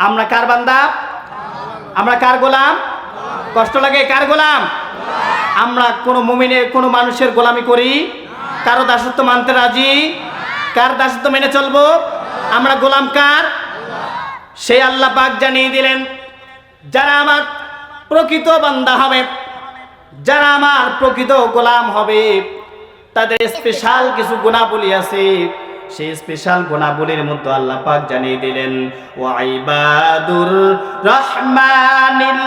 আমরা কার বান্দা? আমরা কার গোলাম? কষ্ট লাগে কার গোলাম? আমরা কোনো মুমিনের কোনো মানুষের গোলামি করি? কারো দাসত্ব মানতে রাজি? কার দাসত্ব মেনে চলবো? আমরা গোলাম কার? সেই আল্লাহ পাক জানিয়ে দিলেন, যারা আমার প্রকৃত বান্দা হবে, যারা আমার প্রকৃত গোলাম হবে, তাদের স্পেশাল কিছু গুণাবলী আছে। সেই স্পেশাল গুণাবলীর মধ্যে আল্লাহ পাক জানিয়ে দিলেন, ওয়া ইবাদুর রহমানিল্লাযীনা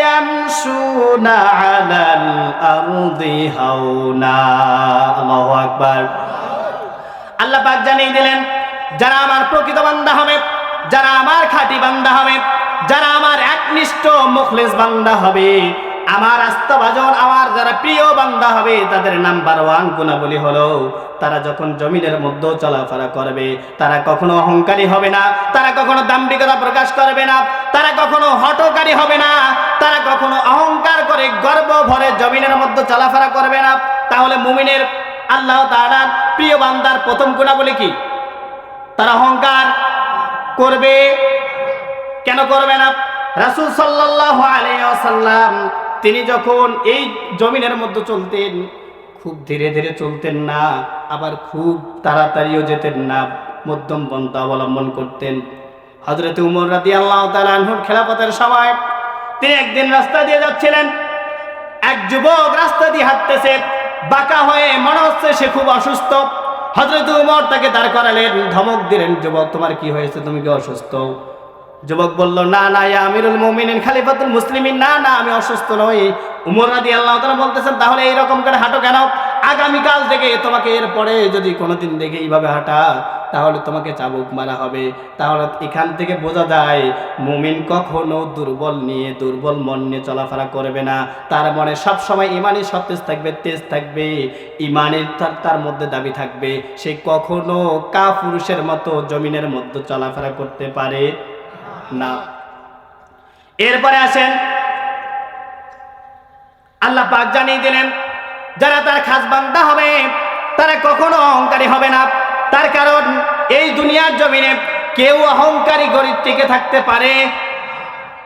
ইয়ামশুনা আলাল আরদি হাওনা। আল্লাহু আকবার। আল্লাহ পাক জানিয়ে দিলেন, যারা আমার প্রকৃত বান্দা হবে, যারা আমার খাঁটি বান্দা হবে, যারা আমার একনিষ্ঠ মুখলিস বান্দা হবে, আমার আস্থাভাজন, আমার যারা প্রিয় বান্দা হবে, তাদের নাম্বার 1 গুণাবলী হলো, তারা যখন জমিনের মধ্যে চলাফেরা করবে, তারা কখনো অহংকারী হবে না, তারা কখনো দাম্ভিকতা প্রকাশ করবে না, তারা কখনো হঠকারী হবে না, তারা কখনো অহংকার করে গর্ব ভরে জমিনের মধ্যে চলাফেরা করবে না। তাহলে মুমিনের আল্লাহ তাআলার প্রিয় বান্দার প্রথম গুণাবলী কি? তারা অহংকার করবে কেন? করবে না। রাসূল সাল্লাল্লাহু আলাইহি ওয়াসাল্লাম তিনি যখন এই জমিনের মধ্যে চলতেন, খুব ধীরে ধীরে চলতেন না, আবার খুব তাড়াতাড়িও যেতেন না, মধ্যম পন্থা অবলম্বন করতেন। হযরত উমর রাদিয়াল্লাহু তাআলা আনহুর খেলাফতের সময় তিনি একদিন রাস্তা দিয়ে যাচ্ছিলেন, এক যুবক রাস্তা দিয়ে হাঁটতেছে, বাঁকা হয়ে, মনে হচ্ছে সে খুব অসুস্থ। হযরত উমর তাকে দাঁড় করালেন, ধমক দিলেন, যুবক তোমার কি হয়েছে, তুমি কি অসুস্থ? যুবক বলল, না না ইয়া আমিরুল মুমিনিন খলিফাতুল মুসলিমিন, না না আমি অসুস্থ নই। উমর রাদিয়াল্লাহু তাআলা বলতেছেন, তাহলে এইরকম করে হাঁটো কেন? আগামীকাল থেকে তোমাকে এরপরে যদি কোনোদিন দেখে এইভাবে হাঁটা, তাহলে তোমাকে চাবুক মারা হবে। তাহলে এখান থেকে বোঝা যায় মুমিন কখনো দুর্বল মন নিয়ে চলাফেরা করবে না। তার মনে সবসময় ইমানি সতেজ থাকবে, তেজ থাকবে, ইমানের তার মধ্যে দাবি থাকবে। সে কখনো কাপুরুষের মতো জমিনের মধ্যে চলাফেরা করতে পারে না। এরপরে আসেন, আল্লাহ পাক জানিয়ে দিলেন, যারা তার খাস বান্দা হবে, তারা কখনো অহংকারী হবে না। তার কারণ এই দুনিয়ার জমিনে কেউ অহংকারী করে টিকে থাকতে পারে?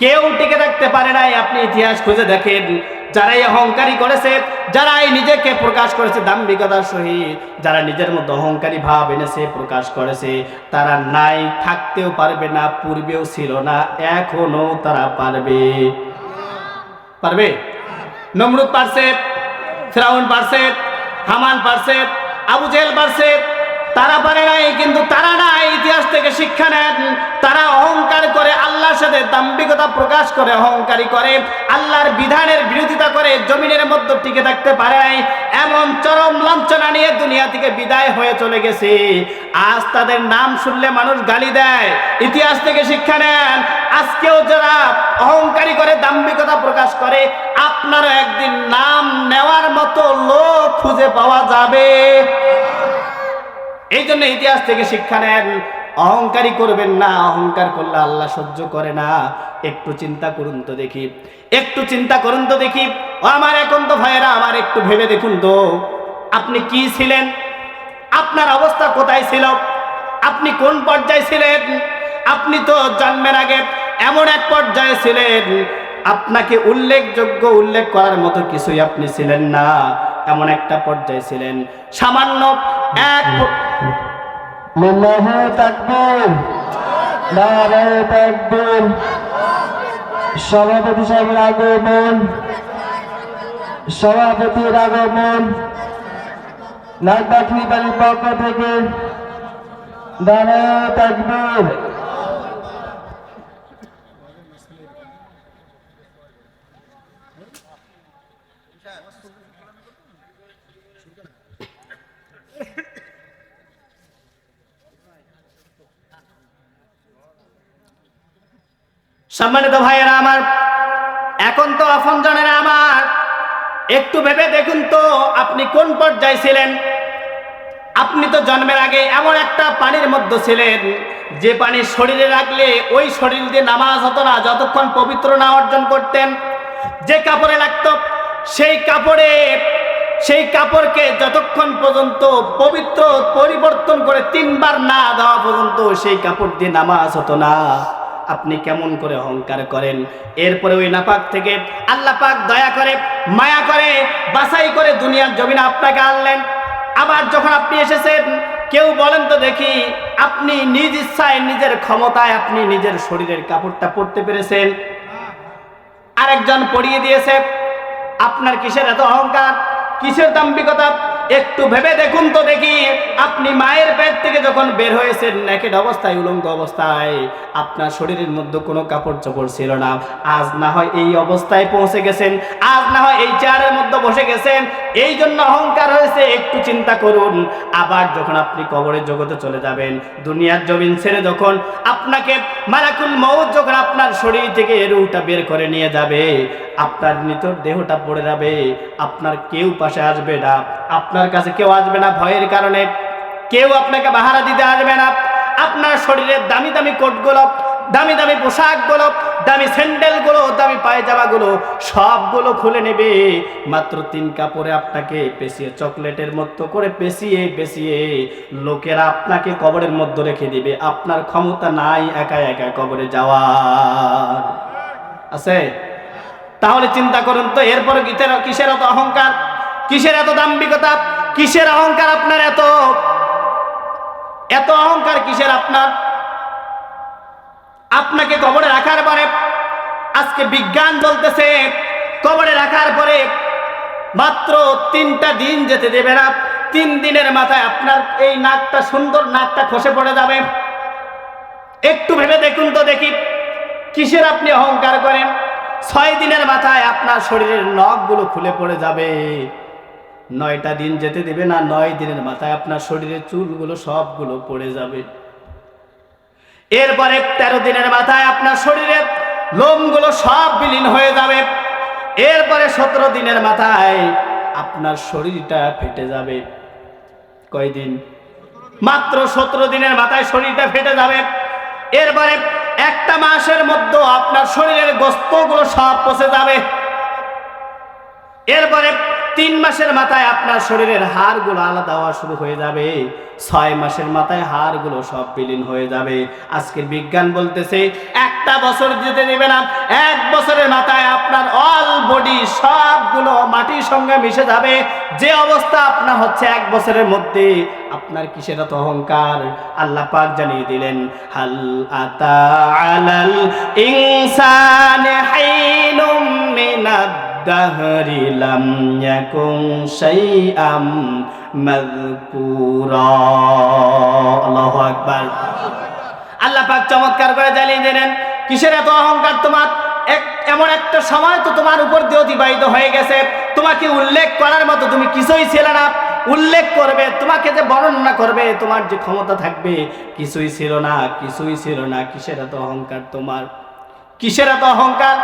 কেউ টিকে থাকতে পারে নাই। আপনি ইতিহাস খুঁজে দেখেন, যারাই অহংকারী করেছে, যারাই নিজেকে প্রকাশ করেছে দাম্ভিকতার সহিত, যারা নিজের মধ্যে অহংকারী ভাব এনেছে, প্রকাশ করেছে, তারা নাই থাকতেও পারবে না, পূর্বেও ছিল না, এখনো তারা পারবে? নমরুদ পারছে, ফিরাউন পারছে, হামান পারছে, আবু জেহেল পারছে, তারা পারে নাই। কিন্তু তারা নাই, ইতিহাস থেকে শিক্ষা নেন, তারা অহংকার করে, আল্লাহর সাথে দাম্ভিকতা প্রকাশ করে, অহংকারী করে, আল্লাহর বিধানের বিরোধিতা করে জমিনের মধ্যে টিকে থাকতে পারে নাই। এমন চরম লাঞ্ছনা নিয়ে দুনিয়া থেকে বিদায় হয়ে চলে গেছে। আজ তাদের নাম শুনলে মানুষ গালি দেয়। ইতিহাস থেকে শিক্ষা নেন, আজকেও যারা অহংকারী করে, দাম্ভিকতা প্রকাশ করে, আপনারও একদিন নাম নেওয়ার মতো লোক খুঁজে পাওয়া যাবে। এই জন্য ইতিহাস থেকে শিক্ষা নেন, অহংকারী করবেন না। অহংকার করলে আল্লাহ সহ্য করে না। একটু চিন্তা করুন তো দেখি, একটু চিন্তা করুন তো দেখি। ও আমার এখন তো ভাইয়েরা, আমার একটু ভেবে দেখুন তো, আপনি কি ছিলেন? আপনার অবস্থা কোথায় ছিল? আপনি কোন পর্যায়ে ছিলেন? আপনি তো জন্মের আগে এমন এক পর্যায়ে ছিলেন, আপনাকে উল্লেখ করার মতো কিছুই আপনি ছিলেন না। এমন একটা পর্যায়ে ছিলেন, সামান্য এক লিল্লাহি তাকবীর, নারায়ে তাকবীর। সভাপতি সাহেবের আগমন, সভাপতির আগমন, নাগদাখলি বাড়ির পক্ষ থেকে নারায়ে তাকবীর। সম্মানিত ভাইয়েরা আমার, এখন তো আপনজনেরা আমার, একটু ভেবে দেখুন তো আপনি কোন পর্যায়ে ছিলেন। আপনি তো জন্মের আগে এমন একটা পানির মধ্যে ছিলেন, যে পানি শরীরে রাখলে ওই শরীর দিয়ে নামাজ হতো না যতক্ষণ পবিত্র না অর্জন করতেন। যে কাপড়ে লাগতো সেই কাপড়ে সেই কাপড়কে যতক্ষণ পর্যন্ত পবিত্র পরিবর্তন করে 3 বার না দেওয়া পর্যন্ত সেই কাপড় দিয়ে নামাজ হতো না। আপনি কেমন করে অহংকার করেন? এরপরে ওই নাপাক থেকে আল্লাহ পাক দয়া করে মায়া করে বাছাই করে দুনিয়ার জমিনে আপনাকে আনলেন। আবার যখন আপনি এসেছেন, কেউ বলেন তো দেখি, আপনি নিজ ইচ্ছায় নিজের ক্ষমতায় আপনি নিজের শরীরের কাপড়টা পরতে পেরেছেন? আরেকজন পরিয়ে দিয়েছে। আপনার কিসের এত অহংকার, কিসের দাম্ভিকতা? একটু ভেবে দেখুন তো দেখি, আপনি মায়ের পেট থেকে যখন বের হয়েছেন নেকেড অবস্থায়, উলঙ্গ অবস্থায়, আপনার শরীরের মধ্যে কোনো কাপড় চোপড় ছিল না। আজ না হয় এই অবস্থায় পৌঁছে গেছেন, আজ না হয় এই চেয়ারের মধ্যে বসে গেছেন, এই জন্য অহংকার হয়েছে। একটু চিন্তা করুন, আবার যখন আপনি কবরের জগতে চলে যাবেন, দুনিয়ার জমিন ছেড়ে যখন আপনাকে মালাকুল মউত যখন আপনার শরীর থেকে রূহটা বের করে নিয়ে যাবে, আপনার নিতর দেহটা পড়ে যাবে, আপনার কেউ পাশে আসবে না, আপনার কাছে কেউ আসবে না ভয়ের কারণে, কেউ আপনাকে পাহারা দিতে আসবে না। আপনার শরীরের দামি দামি কোটগুলো, দামি দামি পোশাকগুলো, দামি স্যান্ডেলগুলো, দামি পায়জামাগুলো সবগুলো খুলে নেবে। মাত্র 3 কাপড়ে আপনাকে পেঁচিয়ে, চকলেটের মতো করে পেঁচিয়ে পেঁচিয়ে লোকেরা আপনাকে কবরের মধ্যে রেখে দিবে। আপনার ক্ষমতা নাই একা একা কবরে যাওয়ার। আছে? তাহলে চিন্তা করুন তো, এরপরে কিসের এত অহংকার, কিসের এত দাম্ভিকতা, কিসের অহংকার আপনার? এত অহংকার কিসের আপনার? আপনাকে কবরে রাখার পরে, আজকে বিজ্ঞান বলতেছে কবরে রাখার পরে মাত্র 3টা দিন যেতে দেবে না। 3 দিনের মাথায় আপনার এই নাকটা, সুন্দর নাকটা খসে পড়ে যাবে। একটু ভেবে দেখুন তো দেখি, কিসের আপনি অহংকার করেন? 6 দিনের মাথায় আপনার শরীরের নখগুলো খুলে পড়ে যাবে। 9টা দিন যেতে দেবে না, 9 দিনের মাথায় আপনার শরীরের চুলগুলো সবগুলো পড়ে যাবে। এরপরে 13 দিনের মাথায় আপনার শরীরের লোমগুলো সব বিলীন হয়ে যাবে। এরপরে 17 দিনের মাথায় আপনার শরীরটা ফেটে যাবে। কয়দিন? মাত্র 17 দিনের মাথায় শরীরটা ফেটে যাবে। এরপরে 1 মাসের মধ্যে আপনার শরীরের গোস্তগুলো সব পচে যাবে। এরপরে 3 মাসের মাথায় আপনার শরীরের হাড়গুলো আলাদা হওয়া শুরু হয়ে যাবে। 6 মাসের মাথায় হাড়গুলো সব বিলীন হয়ে যাবে। আজকের বিজ্ঞান বলতেছে 1টা বছর যেতে দেবে না, 1 বছরের মাথায় আপনার অল বডি সবগুলো মাটির সঙ্গে মিশে যাবে। যে অবস্থা আপনার হচ্ছে 1 বছরের মধ্যে, আপনার কিসের এত অহংকার? আল্লাহ পাক জানিয়ে দিলেন, হাল আতা আলাল ইনসানি হাইনুম মিনাদ দাহরি লাম ইয়াকুন শাইআম মাযকুরা। আল্লাহু আকবার। আল্লাহ পাক চমৎকার করে জানিয়ে দিলেন, কিসের এত অহংকার তোমার? এমন একটা সময় তো তোমার উপর দিয়ে অতিবাহিত হয়ে গেছে, তোমাকে উল্লেখ করার মতো তুমি কিছুই ছিল না। উল্লেখ করবে, তোমাকে যে বর্ণনা করবে, তোমার যে ক্ষমতা থাকবে, কিছুই ছিল না, কিছুই ছিল না। কিসের এত অহংকার তোমার? কিসের এত অহংকার?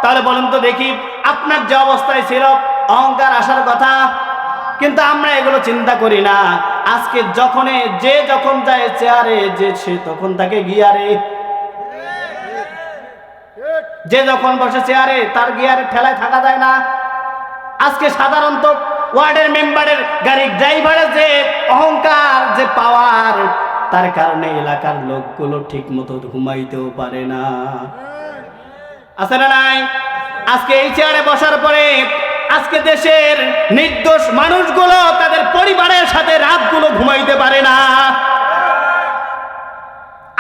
তাহলে বলুন তো দেখি, আপনার যে অবস্থায় ছিল অহংকার আসার কথা, কিন্তু আমরা এগুলো চিন্তা করি না। আজকে যখন যায় চেয়ারে, যে সে তখন তাকে গিয়ারে, যে যখন বসে চেয়ারে তার গিয়ারে ঠেলায় থাকা যায় না। আজকে সাধারণত ওয়ার্ডের মেম্বারের গাড়ির ড্রাইভারের যে অহংকার, যে পাওয়ার, তার কারণে এলাকার লোকগুলো ঠিক মতো ঘুমাইতেও পারে না। আছে না নাই? আজকে এই চেয়ারে বসার পরে আজকে দেশের নির্দোষ মানুষগুলো তাদের পরিবারের সাথে রাতগুলো ঘুমাইতে পারে না।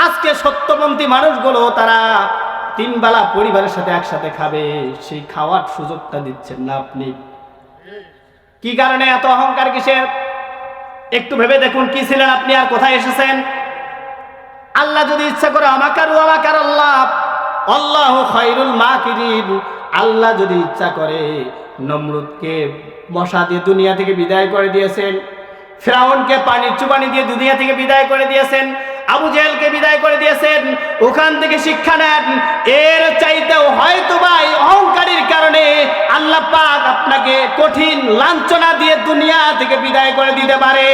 আজকে সত্যপন্থী মানুষগুলো তারা 3 বেলা পরিবারের সাথে একসাথে খাবে, সেই খাওয়ার সুযোগটা দিচ্ছেন না আপনি। কি কারণে এত অহংকার কিসের? একটু ভেবে দেখুন, কি ছিলেন আপনি আর কোথায় এসেছেন? আল্লাহ যদি ইচ্ছা করে, আমাকারু আমাকার আল্লাহ, আল্লাহু খায়রুল মাকিরিন। আল্লাহ যদি ইচ্ছা করে নমরুদকে মশা দিয়ে দুনিয়া থেকে বিদায় করে দিয়েছেন, ফিরাউনকে পানির চুবানি দিয়ে দুনিয়া থেকে বিদায় করে দিয়েছেন, আবু জেহেলকে বিদায় করে দিয়েছেন। ওখান থেকে শিক্ষা নেন। এর চাইতেও হয়তো বা অহংকারীর কারণে আল্লাহ পাক আপনাকে কঠিন লাঞ্ছনা দিয়ে দুনিয়া থেকে বিদায় করে দিতে পারে।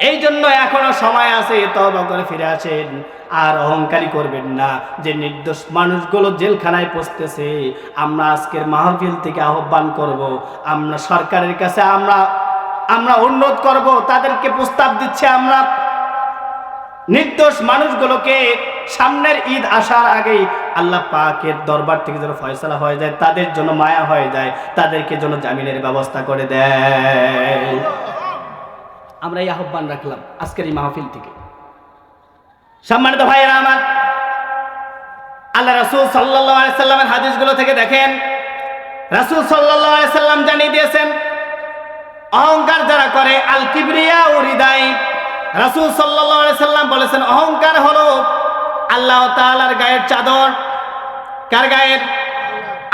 এই জন্য এখনো সময় আছে, তওবা করে ফিরে আসেন। আর অহংকারী করবেন না যে নির্দোষ মানুষগুলো জেলখানায় পচতেছে। আমরা আজকের মাহফিল থেকে আহ্বান করব, আমরা সরকারের কাছে আমরা অনুরোধ করব, তাদেরকে প্রস্তাব দিচ্ছে, আমরা নির্দোষ মানুষগুলোকে সামনের ঈদ আসার আগেই আল্লাহ পাকের দরবার থেকে যেন ফয়সালা হয়ে যায়, তাদের জন্য মায়া হয়ে যায়, তাদেরকে যেন জামিনের ব্যবস্থা করে দেয়। আমরা এই আহ্বান রাখলাম আজকের এই মাহফিল থেকে। সম্মানিত ভাইয়েরা আমার, আল্লাহ রাসূল সাল্লাল্লাহু আলাইহি সাল্লামের হাদিসগুলো থেকে দেখেন, রাসূল সাল্লাল্লাহু আলাইহি সাল্লাম জানিয়ে দিয়েছেন অহংকার যারা করে আল কিবরিয়া ও হৃদয়। রাসূল সাল্লাল্লাহু আলাইহি সাল্লাম বলেছেন অহংকার হলো আল্লাহ তাআলার গায়ের চাদর। কার গায়ের?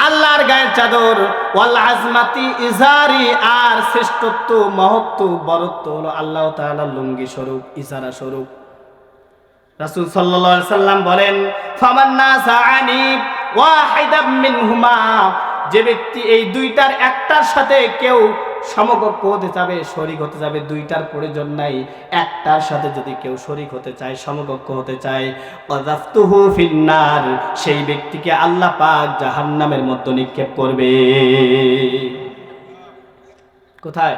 আল্লাহর গায়ের চাদর। ওয়াল আজমাতি ইজারি, আর শ্রেষ্ঠত্ব, মহত্ব, বরত্ব হলো আল্লাহ তাআলার লুঙ্গি স্বরূপ, ইজারা স্বরূপ। রাসূল সাল্লাল্লাহু আলাইহি সাল্লাম বলেন ফামান নাসাআনি ওয়াহিদাম মিনহুমা, যে ব্যক্তি এই দুইটার একটার সাথে কেউ সমকক্ষ হতে যাবে, শরীক হতে যাবে, দুইটার প্রয়োজন নাই, একটার সাথে যদি কেউ শরীক হতে চায়, সমকক্ষ হতে চায়, ওয়াজাফতুহু ফিন্নার, সেই ব্যক্তিকে আল্লাহ পাক জাহান্নামের মধ্যে নিক্ষেপ করবে। কোথায়?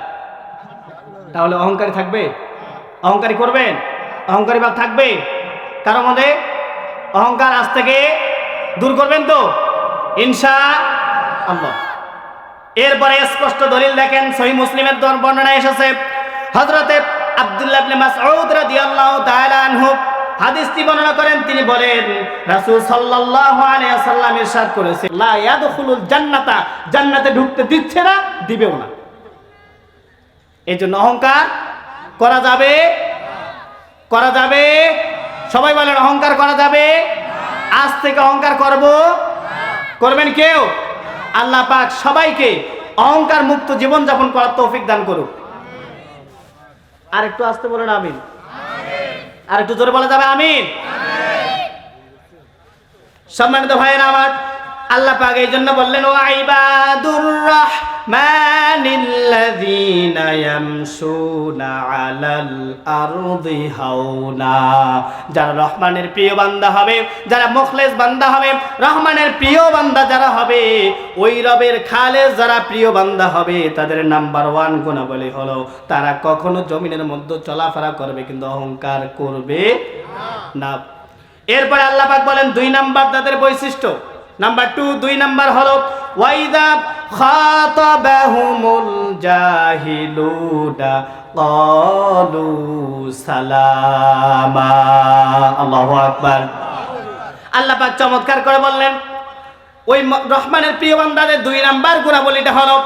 তাহলে অহংকারী থাকবে? অহংকারী করবেন? অহংকারী ভাব থাকবে কারো মধ্যে? অহংকার আজ থেকে দূর করবেন তো ইনশাআল্লাহ। এরপরে স্পষ্ট দলিল দেখেন, সহিহ মুসলিমের বর্ণনা এসেছে, হযরতে আব্দুল্লাহ ইবনে মাসউদ রাদিয়াল্লাহু তাআলা আনহু হাদিসটি বর্ণনা করেন। তিনি বলেন রাসূল সাল্লাল্লাহু আলাইহি ওয়াসাল্লাম ইরশাদ করেছে লা ইয়াদখুলুল জান্নাতা, জান্নাতে ঢুকতে দিচ্ছে না, দিবেও না। এজন্য অহংকার করা যাবে? করা যাবে? সবাই বলেন অহংকার করা যাবে? আজ থেকে অহংকার করব? করবেন কেউ? আল্লাহ পাক সবাইকে অহংকার মুক্ত জীবন যাপন করার তৌফিক দান করুক। আর একটু আস্তে বলেন আমিন। আর একটু জোরে বলা যাবে আমিন? সম্মানিত ভাইয়েরা আমার, আল্লাহ পাক এই জন্য বললেন ওয়া ইবাদুর রাহমানিল্লাযীনা ইয়ামশুনা আলাল আরদি হাওনা, যারা রহমানের প্রিয় বান্দা হবে, যারা মুখলেস বান্দা হবে, রহমানের প্রিয় বান্দা যারা হবে, ওই রবের খালেস যারা প্রিয় বান্দা হবে, তাদের নাম্বার 1 গুণাবলী হলো তারা কখনো জমিনের মধ্যে চলাফেরা করবে কিন্তু অহংকার করবে না। এরপরে আল্লাহ পাক বলেন 2 নাম্বার তাদের বৈশিষ্ট্য, নাম্বার 2, 2 নাম্বার হলো ওয়াইদা খাতাবাহুমুল জাহিলুনা ক্বালু সালামা। আল্লাহু আকবার। আল্লাহ পাক চমৎকার করে বললেন ওই রহমানের প্রিয় বান্দাদের 2 নাম্বার গুণাবলীটা হলো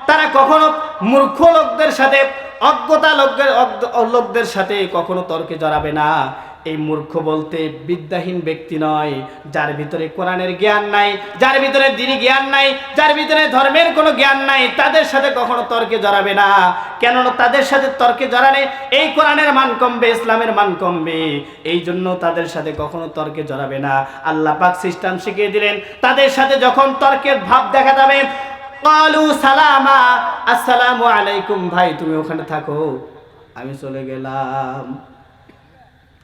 তারা কখনো মূর্খ লোকদের সাথে, অজ্ঞতা লোকদের সাথে কখনো তর্কে জড়াবে না। এই মূর্খ বলতে বিদ্যাহীন ব্যক্তি নয়, যার ভিতরে কোরআনের জ্ঞান নাই, যার ভিতরে দ্বীনি জ্ঞান নাই, যার ভিতরে ধর্মের কোনো জ্ঞান নাই, তাদের সাথে কখনো তর্কে জড়াবে না। কেননা তাদের সাথে তর্কে জড়ালে এই কোরআনের মান কমবে, ইসলামের মান কমবে। এই জন্য তাদের সাথে কখনো তর্কে জড়াবে না। আল্লাহ পাক সিস্টেম শিখিয়ে দিলেন, তাদের সাথে যখন তর্কের ভাব দেখা যাবে, ক্বালু সালামা, আসসালামু আলাইকুম, ভাই তুমি ওখানে থাকো, আমি চলে গেলাম।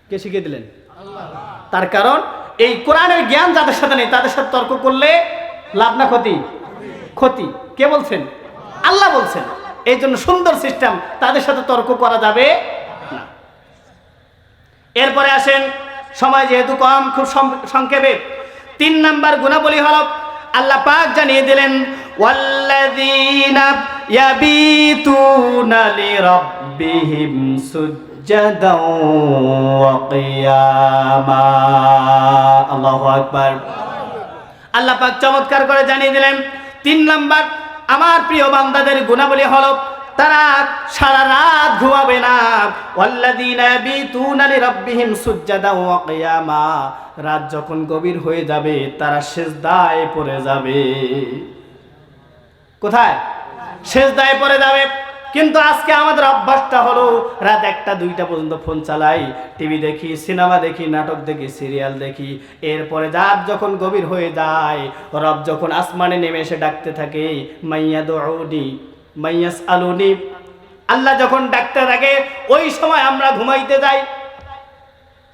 কে শিখিয়ে দিলেন? আল্লাহ। তার কারণ এই কোরআনের জ্ঞান যাদের সাথে নেই, তাদের সাথে তর্ক করলে লাভ না ক্ষতি? ক্ষতি। কে বলছেন? আল্লাহ বলছেন। এই জন্য সুন্দর সিস্টেম, তাদের সাথে তর্ক করা যাবে না। এরপরে আসেন, সময় যেহেতু কম, খুব সংক্ষেপে 3 নাম্বার গুণাবলী হলো আল্লাহ পাক জানিয়ে দিলেন ওয়াল্লাযীনা ইয়াবিতুনা লিরাব্বিহিম সুজ্জাদাও ওয়া কিয়ামা। আল্লাহু আকবার। আল্লাহ পাক চমৎকার করে জানিয়ে দিলেন 3 নাম্বার আমার প্রিয় বান্দাদের গুণাবলী হলো তারা সারা রাত ঘুমাবে না। ওয়াল্লাযীনা ইয়াবিতুনা লিরাব্বিহিম সুজ্জাদাও ওয়া কিয়ামা, রাত যখন গভীর হয়ে যাবে তারা সিজদায় পড়ে যাবে। কোথায়? সিজদায় পড়ে যাবে। কিন্তু আজকে আমাদের অভ্যাসটা হলো রাত 1টা 2টা পর্যন্ত ফোন চালাই, টিভি দেখি, সিনেমা দেখি, নাটক দেখি, সিরিয়াল দেখি। এরপরে রাত যখন গভীর হয়ে যায়, রব যখন আসমানে নেমে এসে ডাকতে থাকে মাইয়াদউনি মাইয়াসআলুনি আল্লাহ যখন ডাকতে থাকে ওই সময় আমরা ঘুমাইতে যাই।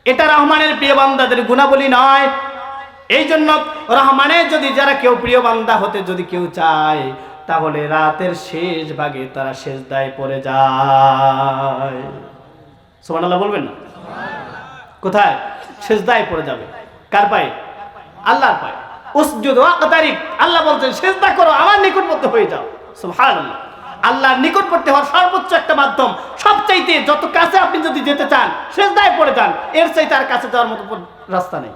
এটা রহমানের প্রিয় বান্দাদের গুণাবলী নয়। এই জন্য রহমানের যদি যারা কেউ প্রিয় বান্দা হতে যদি কেউ চায়, তাহলে রাতের শেষ ভাগে তারা সেজদায় পড়ে যায়। সুবহানাল্লাহ বলবেন না? কোথায়? সেজদায় পড়ে যাবে। কার পায়ে? আল্লাহর পায়ে। উসজুদ ওয়াকতারিব, আল্লাহ বলছেন সেজদা করো, আমার নিকটবর্তী হয়ে যাও। সুবহানাল্লাহ। আল্লাহর নিকটবর্তী হওয়ার সর্বোচ্চ একটা মাধ্যম, সবচাইতে যত কাছে আপনি যদি যেতে চান সেজদায় পড়ে যান, এর চাইতে আর কাছে যাওয়ার মতো রাস্তা নেই।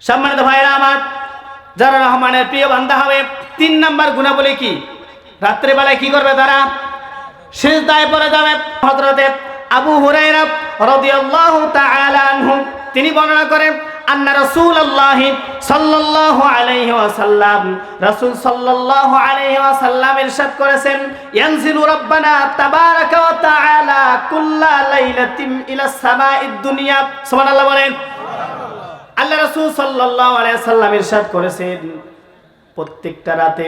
সম্মানিত ভাইরা আমার, যারা রহমানের প্রিয় বান্দা হবে, 3 নাম্বার গুণাবলী কি? রাত্রে বেলায় কি করবে? তারা সিজদায় পড়ে যাবে। হযরতে আবু হুরায়রা রাদিয়াল্লাহু তাআলা আনহু তিনি বর্ণনা করেন, আন্না রাসূলুল্লাহ সাল্লাল্লাহু আলাইহি ওয়াসাল্লাম, রাসূল সাল্লাল্লাহু আলাইহি ওয়াসাল্লাম ইরশাদ করেছেন, ইয়ানজিলু রাব্বানা তাবারাকা ওয়া তাআলা কুল্লা লাইলাতিন ইলা সামাঈদ দুনিয়া। সুবহানাল্লাহ বলেন। আল্লাহ রাসূল সাল্লাল্লাহু আলাইহি ওয়াসাল্লাম ইরশাদ করেছেন, প্রত্যেকটা রাতে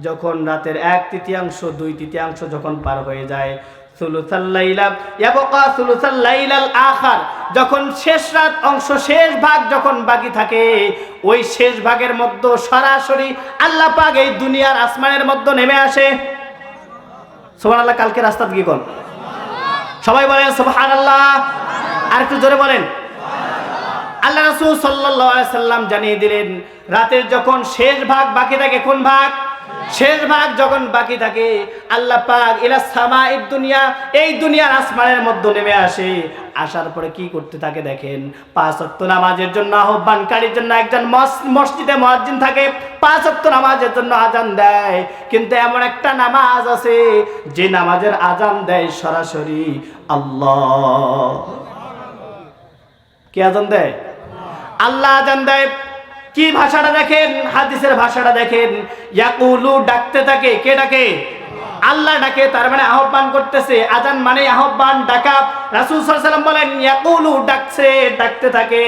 যখন রাতের 1/3 2/3 যখন পার হয়ে যায়, সুলুসাল লাইলা ইয়াবকা সুলুসাল লাইলাল আখার, যখন শেষ রাত অংশ, শেষ ভাগ যখন বাকি থাকে, ওই শেষ ভাগের মধ্যে সরাসরি আল্লাহ পাক এই দুনিয়ার আসমানের মধ্যে নেমে আসে। সুবহানাল্লাহ। কালকে রাস্তা কি কোন? সবাই বলেন সুবহানাল্লাহ। আর একটু জোরে বলেন। আল্লাহ রাসূল সাল্লাল্লাহু আলাইহি সাল্লাম জানিয়ে দিলেন, রাতের যখন শেষ ভাগ বাকি থাকে, কোন ভাগ? শেষ ভাগ যখন বাকি থাকে, আল্লাহ পাক ইলা সামাঈদ দুনিয়া, এই দুনিয়ার আসমানের মধ্যে নেমে আসে। আসার পরে কি করতে থাকে দেখেন, 5 ওয়াক্ত নামাজের জন্য আহ্বানকারীর জন্য একজন মসজিদে মুয়াজ্জিন থাকে, 5 ওয়াক্ত নামাজের জন্য আজান দেয়। কিন্তু এমন একটা নামাজ আছে যে নামাজের আজান দেয় সরাসরি আল্লাহ। কে আজান দেয়? আল্লাহ আজান দেয়। কি ভাষাটা দেখেন, হাদিসের ভাষাটা দেখেন, ইয়াকুলু ডাকতে থাকে। কে ডাকে? আল্লাহ ডাকে। তার মানে আহ্বান করতেছে। আজান মানে আহ্বান, ডাকা। রাসূল সাল্লাল্লাহু আলাইহি ওয়াসাল্লাম বলেন, ইয়াকুলু ডাকছে, ডাকতে থাকে,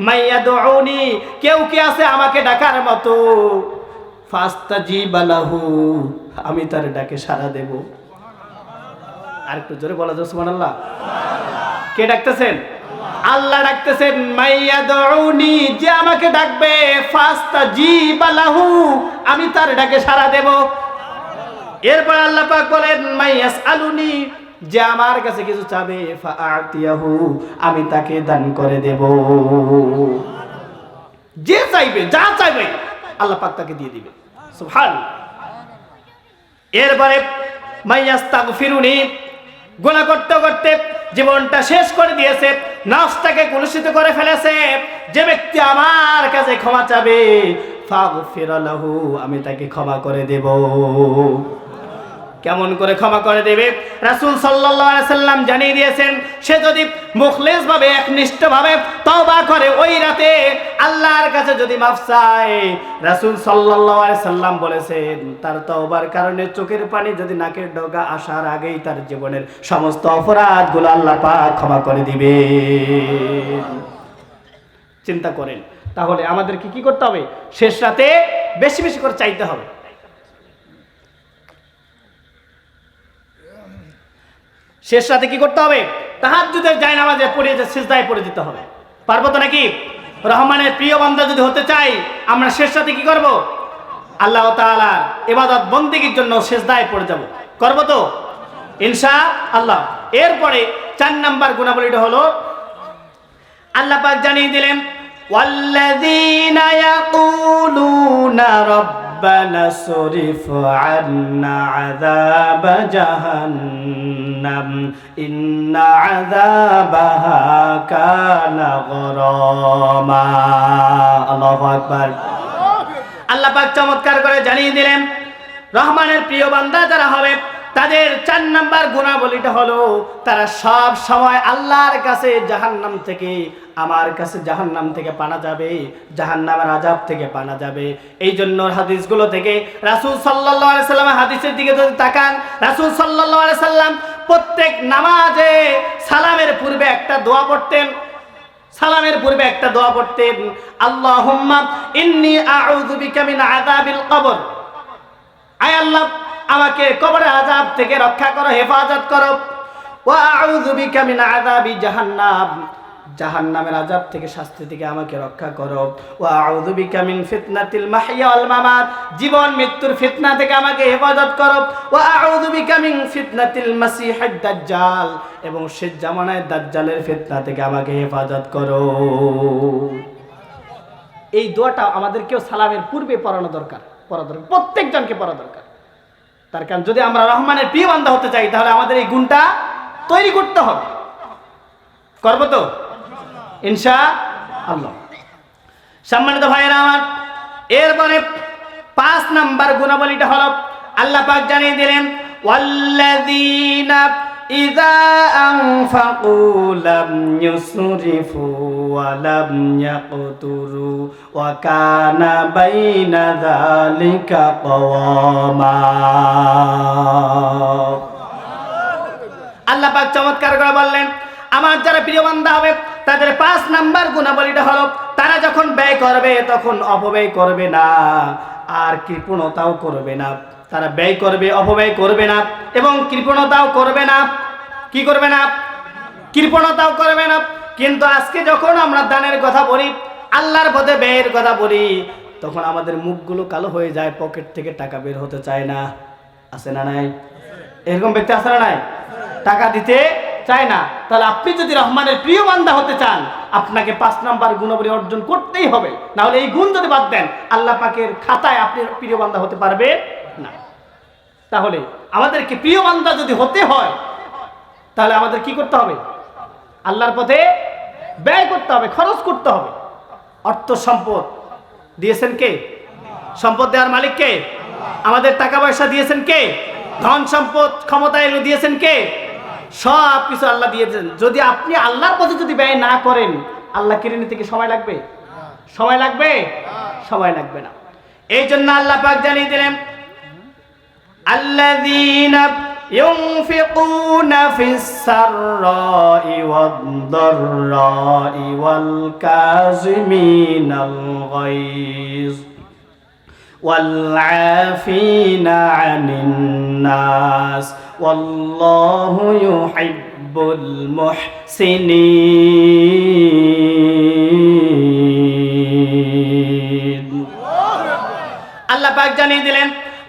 মাইয়াদউনি, কেউ কি আছে আমাকে ডাকার মতো? ফাস্তাজিবা লাহু, আমি তার ডাকে সাড়া দেব। আর একটু জোরে বলা যাবে সুবহানাল্লাহ। কে ডাকতেছেন? আল্লাহ ডাকতেছেন। মাইয়াদউনি, যে আমাকে ডাকবে, ফাস্তাজিবা লাহু, আমি তার ডাকে সাড়া দেব। এরপর আল্লাহ পাক বলেন, মাইয়াসআলুনি, যে আমার কাছে কিছু চাবে, ফাআতিয়াহু, আমি তাকে দান করে দেব। যে চাইবে, যা চাইবে আল্লাহ পাক তাকে দিয়ে দিবে। সুবহানাল্লাহ। এরপরে মাইয়াস্তাগফিরুনি, গুনাহ করতে করতে জীবনটা শেষ করে দিয়েছে, নফসটাকে কলুষিত করে ফেলেছে, যে ব্যক্তি আমার কাছে ক্ষমা চাবে, ফাগফির লাহু, আমি তাকে ক্ষমা করে দেব। কেমন করে ক্ষমা করে দেবে? রাসূল সাল্লাল্লাহু আলাইহি সাল্লাম জানিয়ে দিয়েছেন, সে যদি মুখলিস ভাবে, একনিষ্ঠভাবে তওবা করে, ওই রাতে আল্লাহর কাছে যদি মাফ চায়, রাসূল সাল্লাল্লাহু আলাইহি সাল্লাম বলেছেন, তার তওবার কারণে চোখের পানি যদি নাকের ডগা আসার আগেই তার জীবনের সমস্ত অপরাধগুলো আল্লাহ পাক ক্ষমা করে দিবে। চিন্তা করেন, তাহলে আমাদেরকে কি করতে হবে? শেষ রাতে বেশি বেশি করে চাইতে হবে। শেষ রাতে কি করতে হবে? তাহাজ্জুদের জায়নামাজে পড়ে সিজদায় পড়ে যেতে হবে। পারবো তো নাকি? রহমানের প্রিয় বান্দা যদি হতে চাই, আমরা শেষ রাতে কি করব? আল্লাহ তাআলার ইবাদত বন্দেগীর জন্য সিজদায় পড়ে যাব। করব তো ইনশাআল্লাহ। এরপরে 4 নাম্বার গুণাবলীটা হলো, আল্লাহ পাক জানিয়ে দিলেন, ওয়াল্লাযীনা ইয়াকুলুনা রব্বানা সরিফ আন্না আযাবা জাহান্নাম ইন্না আযাবাহা কানা গরামা। আল্লাহু আকবার। আল্লাহ পাক চমৎকার করে জানিয়ে দিলেন, রহমানের প্রিয় বান্দা যারা হবে, তাদের 4 নাম্বার গুণাবলীটা হলো, তারা সব সময় আল্লাহর কাছে জাহান্নাম থেকে, আমার কাছে জাহান্নাম থেকে পানা যাবে, জাহান্নামের আযাব থেকে পানা যাবে। এই জন্য হাদিসগুলো থেকে রাসূল সাল্লাল্লাহু আলাইহি সাল্লামের হাদিসের দিকে যদি তাকান, রাসূল সাল্লাল্লাহু আলাইহি সাল্লাম প্রত্যেক নামাজে সালামের পূর্বে একটা দোয়া পড়তেন। সালামের পূর্বে একটা দোয়া পড়তেন, আল্লাহুম্মা ইন্নী আউযু বিকা মিন আযাবিল কবর। আয় আল্লাহ, আমাকে কবরের আযাব থেকে রক্ষা করো, হেফাজত করো। ওয়া আউযু বিকা মিন আযাবি জাহান্নাম, জাহান্নামের আযাব থেকে, শাস্তি থেকে আমাকে রক্ষা করো। ওয়া আউযু বিকা মিন ফিতনাতিল মাহইয়া ওয়াল মামাত, জীবন মৃত্যুর ফিতনা থেকে আমাকে হেফাজত করো। ওয়া আউযু বিকা মিন ফিতনাতিল মাসিহিদ দাজ্জাল, এবং শেষ জামানায় দাজ্জালের ফিতনা থেকে আমাকে হেফাজত করো। এই দোয়াটা আমাদেরকেও সালামের পূর্বে পড়া দরকার, প্রত্যেকজনকে পড়া দরকার। তার কারণ যদি আমরা রহমানের প্রিয় বান্দা হতে চাই, তাহলে আমাদের এই গুণটা তৈরি করতে হবে। করবো তো ইনশাআল্লাহ। সম্মানিত ভাইয়েরা আমার, এরপরে 5 নাম্বার গুণাবলীটা হলো আল্লাহ পাক জানিয়ে দিলেন, ওয়াল্লাযীনা ইযা আনফাকু লাম ইউসরিফু ওয়া লাম ইয়াকতুরু ওয়া কানা বাইনা যালিকা কওয়ামা। আল্লাহ পাক চমৎকার করে বললেন, আমার যারা প্রিয় বান্দা হবে তাদের 5 নাম্বার গুণাবলীটা হলো, তারা যখন ব্যয় করবে তখন অপব্যয় করবে না, আর কৃপণতাও করবে না। তারা ব্যয় করবে, অপব্যয় করবে না, এবং কৃপণতাও করবে না। কি করবে না? কৃপণতাও করবে না। কিন্তু আজকে যখন আমরা দানের কথা বলি, আল্লাহর পথে ব্যয়ের কথা বলি, তখন আমাদের মুখগুলো কালো হয়ে যায়, পকেট থেকে টাকা বের হতে চায় না। আছে না নাই? এরকম ব্যক্তি আছে না নাই? টাকা দিতে চায় না। তাহলে আপনি যদি রহমানের প্রিয় বান্দা হতে চান, আপনাকে 5 নাম্বার গুণাবলী অর্জন করতেই হবে। না হলে এই গুণ যদি বাদ দেন, আল্লাহ পাকের খাতায় আপনি প্রিয় বান্দা হতে পারবে না। তাহলে আমাদেরকে প্রিয় বান্দা যদি হতে হয়, তাহলে আমাদের কি করতে হবে? আল্লাহর পথে ব্যয় করতে হবে, খরচ করতে হবে। অর্থ সম্পদ দিয়েছেন কে? সম্পদ দেওয়ার মালিক কে? আমাদের টাকা পয়সা দিয়েছেন কে? ধন সম্পদ ক্ষমতা এলো দিয়েছেন কে? সব কিছু আল্লাহ দিয়েছেন। যদি আপনি আল্লাহর পথে যদি ব্যয় না করেন, আল্লাহ কেড়ে নিতে কি সময় লাগবে? সময় লাগবে? সময় লাগবে না। এই জন্য আল্লাহ পাক জানিয়ে দিলেন, আল্লাযীনা ইউনফিকুনা ফিস সাররাই ওয়াদ দাররাই ওয়াল কাযিমিনাল গায়জ ওয়াল আফিনা আনিন নাস ওয়াল্লাহু ইউহিব্বুল মুহসিনিন। আল্লাহ পাক জানিয়ে দিলেন,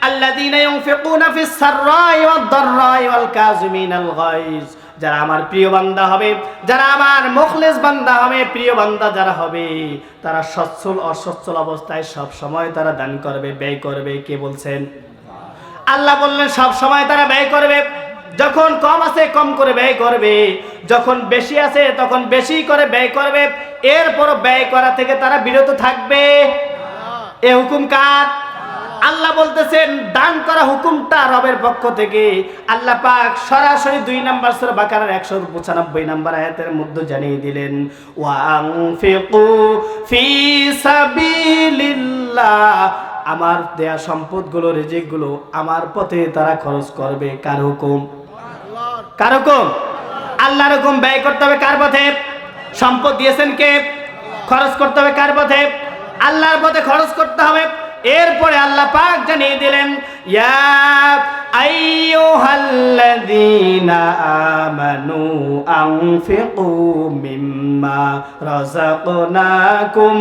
আল্লাযীনা ইউনফিকুনা ফিস সাররাই ওয়াদ দাররাই ওয়াল কাযিমিনাল গায়জ, যারা আমার প্রিয় বান্দা হবে, যারা আমার মুখলিস বান্দা হবে, প্রিয় বান্দা যারা হবে, তারা সচ্ছল অসচ্ছল অবস্থায় সব সময় তারা দান করবে, ব্যয় করবে। কে বলছেন? আল্লাহ বললেন সব সময় তারা ব্যয় করবে। যখন কম আছে কম করে ব্যয় করবে, যখন বেশি আছে তখন বেশি করে ব্যয় করবে। এরপর ব্যয় করা থেকে তারা বিরত থাকবে। এ হুকুম কার? আল্লাহ বলতেছেন দান করা হুকুমটা রবের পক্ষ থেকে। আল্লাহ পাক সরাসরি 2 নম্বর সূরা বাকারার 195 নম্বর আয়াতের মধ্যে জানিয়ে দিলেন, ওয়া আনফিকু ফি সাবিলিল্লাহ, আমার দেয়া সম্পদগুলো, রিজিকগুলো আমার পথে তারা খরচ করবে। কার হুকুম? কার হুকুম? আল্লাহর হুকুম। ব্যয় করতে হবে কার পথে? সম্পদ দিয়েছেন কে? খরচ করতে হবে কার পথে? আল্লাহর পথে খরচ করতে হবে। এরপরে আল্লাহ পাক জানিয়ে দিলেন, ইয়া আইয়ুহাল্লাযীনা আমানু আনফিকু মিম্মা রাযাকনাকুম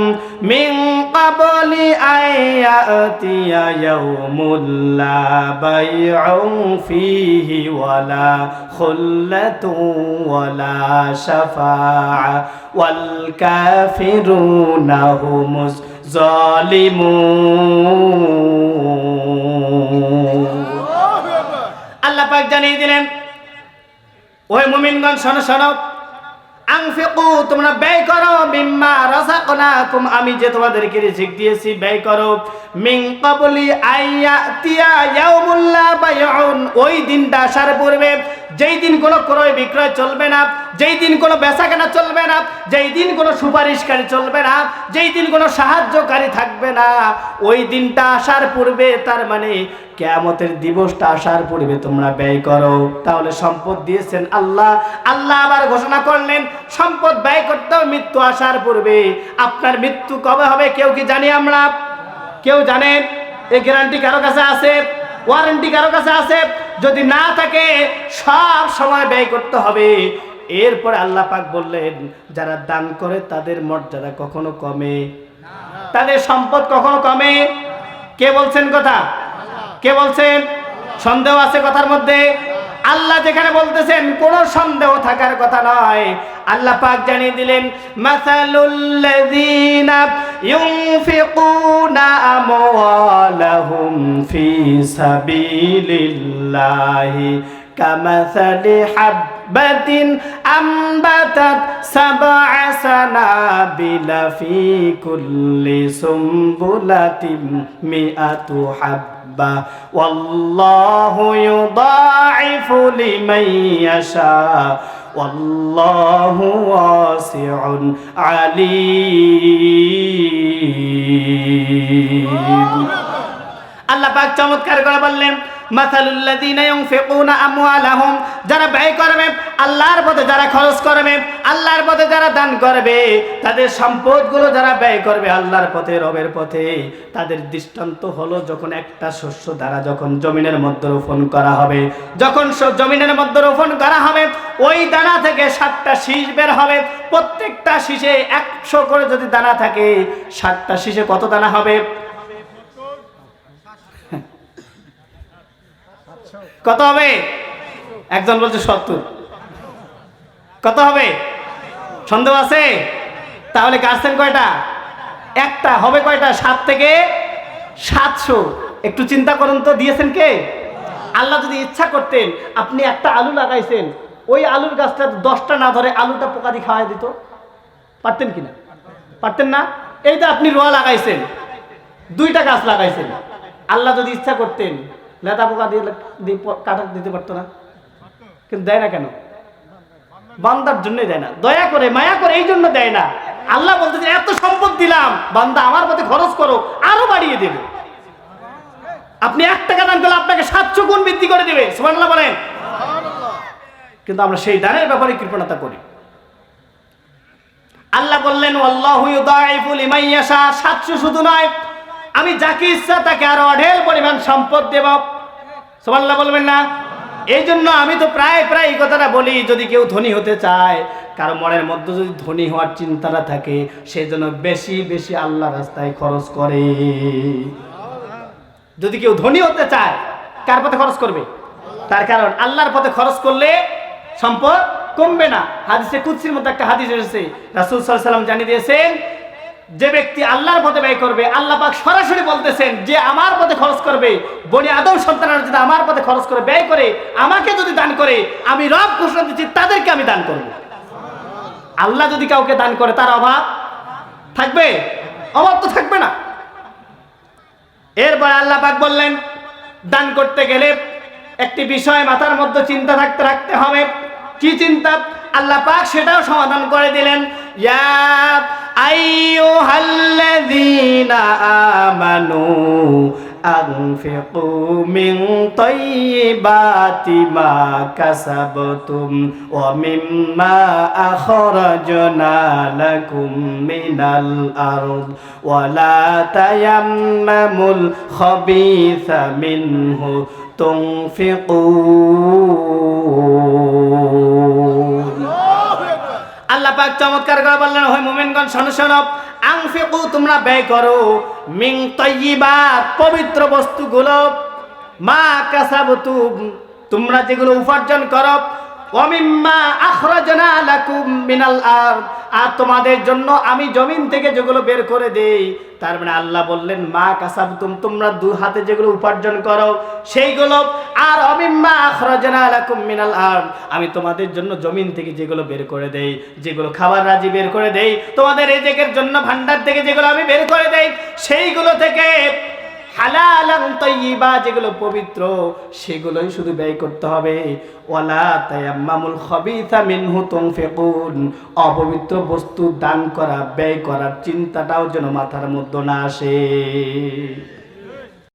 মিন ক্বাবলি আইয়াতিয়া ইয়াউমুল লা বাইউন ফীহি ওয়ালা খুল্লাতুন ওয়ালা শাফাআ ওয়াল কাফিরুনা হুমুজ জালিমুন। আল্লাহ পাক জানিয়ে দিলেন, ওহে মুমিনগণ শোনো শোনো, আনফিকু, তোমরা ব্যয় করো, মিম্মা রাযাকনাকুম, আমি যে তোমাদেরকে রিজিক দিয়েছি ব্যয় করো, মিন ক্বাবলি আইয়াতিয়া ইয়াউমুল লা বাইউন, ওই দিনটা আসার পূর্বে, যেই দিন কোনো ক্রয় বিক্রয় চলবে না, যেই দিন কোনো বেচাকেনা চলবে না, যেই দিন কোনো সুপারিশকারী চলবে না, যেই দিন কোনো সাহায্যকারী থাকবে না, ওই দিনটা আসার পূর্বে, তার মানে কিয়ামতের দিবসটা আসার পূর্বে তোমরা ব্যয় করো। তাহলে সম্পদ দিয়েছেন আল্লাহ। আল্লাহ আবার ঘোষণা করলেন সম্পদ ব্যয় করতে হবে মৃত্যু আসার পূর্বে। আপনার মৃত্যু কবে হবে কেউ কি জানি আমরা? কেউ জানেন? এই গ্যারান্টি কারো কাছে আছে? ওয়ারেন্টি কারো কাছে আছে? যদি না থাকে সব সময় ব্যয় করতে হবে। এরপরে আল্লাহ পাক বললেন যারা দান করে তাদের মর্যাদা কখনো কমে, তাদের সম্পদ কখনো কমে। কে বলছেন কথা? কে বলছেন? সন্দেহ আছে কথার মধ্যে? আল্লাহ যেখানে বলতেছেন কোনো সন্দেহ থাকার কথা নয়। আল্লাহ পাক জানিয়ে দিলেন মাসালুল লাযিনা ইউনফিকুনা আমওয়ালাহুম ফি সাবিলিল্লাহি কামাসালি হাববাতিন আম্বাতাত সাবআ সানাবিলা ফি কুল্লি সুমবুলাতিন মিআতু হাব্বা ওয়াল্লাহু ইউদাঈফু লিমান ইয়াশা ওয়াল্লাহু ওয়াসিউন আলীম। আল্লাহ পাক চমৎকার করে বললেন মাসালুল লাযিনা ইউনফিকুনা আমওয়ালাহুম, যারা ব্যয় করবে আল্লাহর পথে, যারা খরচ করবে আল্লাহর পথে, যারা দান করবে, তাদের সম্পদগুলো যারা ব্যয় করবে আল্লাহর পথে, রবের পথে, তাদের দৃষ্টান্ত হলো যখন একটা শস্য দ্বারা যখন জমিনের মধ্যে রোপণ করা হবে, যখন জমিনের মধ্যে রোপণ করা হবে ওই দানা থেকে 7টা শীষ বের হবে। প্রত্যেকটা শীষে 100 করে যদি দানা থাকে 7টা শীষে কত দানা হবে? কত হবে? একজন বলছে 70। কত হবে? সন্দেহ আছে? তাহলে কাটছেন কয়টা? একটা। হবে কয়টা? 7 থেকে 700। একটু চিন্তা করুন তো, দিয়েছেন কে? আল্লাহ যদি ইচ্ছা করতেন, আপনি একটা আলু লাগাইছেন, ওই আলুর গাছটা 10টা না ধরে আলুটা পোকা দিয়ে খাওয়াই দিত, পারতেন কিনা? পারতেন না? এই যে আপনি রোয়া লাগাইছেন, 2টা গাছ লাগাইছেন, আল্লাহ যদি ইচ্ছা করতেন লেদা পোকা দিয়ে কাটা দিতে পারতো না? কিন্তু দেয় না কেন? বান্দার জন্যই দেয় না, দয়া করে মায়া করে এই জন্য দেয় না। আল্লাহ বলতেছে এত সম্পদ দিলাম, বান্দা আমার পথে খরচ করো, আরো বাড়িয়ে দেবে। আপনি 1 টাকা দান করলে আপনাকে 700 গুণ বৃদ্ধি করে দেবে। সুবহানাল্লাহ বলেন। কিন্তু আমরা সেই দানের ব্যাপারে কৃপণতা করি। আল্লাহ বললেন ওয়াল্লাহু ইউদাঈফু লিমান ইয়াশা, 700 শুধু নয়, আমি যাকে ইচ্ছা তাকে আরো অঢেল পরিমাণ সম্পদ দেব। সুবহানাল্লাহ বলবেন না? এই জন্য আমি তো প্রায় এই কথাটা বলি, যদি কেউ ধনী হতে চায়, কারো মনের মধ্যে যদি ধনী হওয়ার চিন্তাটা থাকে, সেই জন্য বেশি বেশি আল্লাহ রাস্তায় খরচ করে। যদি কেউ ধনী হতে চায়, কার পথে খরচ করবে? তার কারণ আল্লাহর পথে খরচ করলে সম্পদ কমবে না। হাদিসে কুদসির মধ্যে একটা হাদিস এসেছে, রাসূল সাল্লাল্লাহু আলাইহি ওয়াসাল্লাম জানিয়ে দিয়েছেন যে ব্যক্তি আল্লাহর পথে ব্যয় করবে, আল্লাহ পাক সরাসরি বলতেছেন যে আমার পথে খরচ করবে, বনি আদম সন্তানরা যদি আমার পথে খরচ করে ব্যয় করে, আমাকে যদি দান করে, আমি রব ঘোষণা দিচ্ছি তাদেরকে আমি দান করব। আল্লাহ যদি কাউকে দান করে তার অভাব থাকবে? অভাব তো থাকবে না। এরপর আল্লাহ পাক বললেন দান করতে গেলে একটি বিষয় মাথার মধ্যে চিন্তা রাখতে হবে। কি চিন্তা? আল্লাহ পাক সেটাও সমাধান করে দিলেন। ইয়া আইয়ুহাল্লাযীনা আমানু আনফিকু মিন তাইয়্যিবাতি মা কাসাবতুম ওয়া মিম্মা আখরাজনা লাকুম মিনাল আরদ ওয়া লা তায়াম্মামুল খাবিসা মিনহু তুনফিকুন। আল্লাহ পাক চমৎকার করে বললেন, হে মুমিনগণ শোনো শোনো, আনফিকু তোমরা ব্যয় করো, মিন তাইয়্যিবাত পবিত্র বস্তুগুলো, মা কাসাবতুম তোমরা যেগুলো উপার্জন করো, ওয়া মিম্মা আখরাজনা লাকুম মিনাল আরদ আর তোমাদের জন্য আমি জমিন থেকে যেগুলো বের করে দেই। তার মানে আল্লাহ বললেন মা কাসাবতুম তোমরা 2 হাতে যেগুলো উপার্জন করো সেইগুলো, আর অমিম্মা আখরাজনা লাকুম মিনাল আরদ আমি তোমাদের জন্য জমিন থেকে যেগুলো বের করে দেই, যেগুলো খাবার রাজি বের করে দেই, তোমাদের রিজিকের জন্য ভান্ডার থেকে যেগুলো আমি বের করে দেই, সেইগুলো থেকে হালালান তাইয়্যিবা যেগুলো পবিত্র সেগুলোই শুধু ব্যয় করতে হবে। ওয়ালা তায়াম্মামুল খাবিসা মিনহু তুনফিকুন অপবিত্র বস্তু দান করা ব্যয় করার চিন্তাটাও যেন মাথার মধ্যে না আসে।